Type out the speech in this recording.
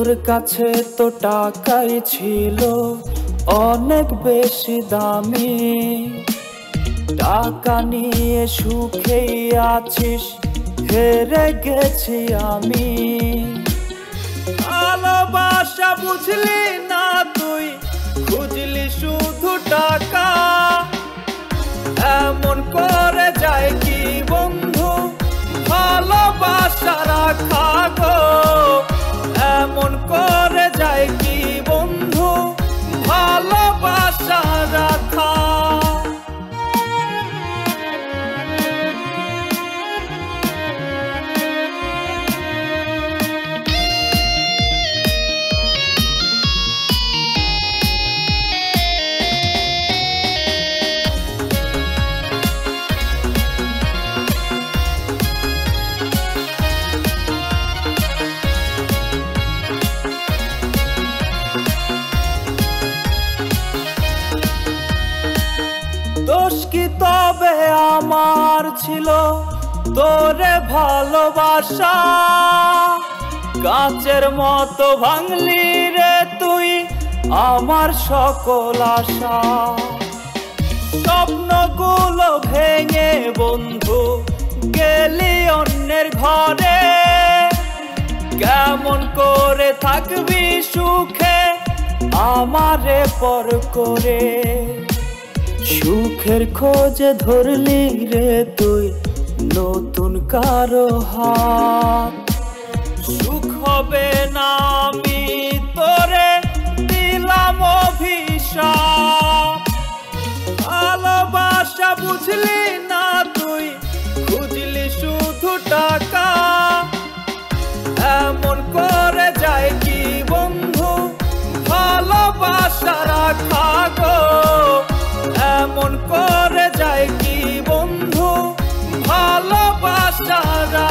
তোর কাছে তো টাকাই ছিল অনেক বেশি দামি, টাকা নিয়ে সুখেই আছিস, হেরে গেছি আমি। ভালোবাসা বুঝলি না তুই, খুঁজলি শুধু টাকা। এমন করে যায় কি বন্ধু ভালোবাসা রাখা গো, এমন করে যায় কি বন্ধু ভালোবাসা রাখা। দোষ কি তবে আমার ছিল তোরে ভালোবাসা? কাঁচের মতো ভাঙলি রে তুই আমার সকল আশা। স্বপ্নগুলো ভেঙে বন্ধু গেলি অন্যের ঘরে, কেমন করে থাকবি সুখে আমারে পর করে। সুখের খোঁজে ধরলি রে তুই নতুন কারো হাত, সুখ হবে না আমি তোরে দিলাম অভিশাপ। ভালোবাসা বুঝলি না তুই, খুঁজলি শুধু টাকা। এমন করে যায় কি বন্ধু ভালোবাসা রাখা গো, এমন করে যায় কি বন্ধু ভালোবাসা রাখা।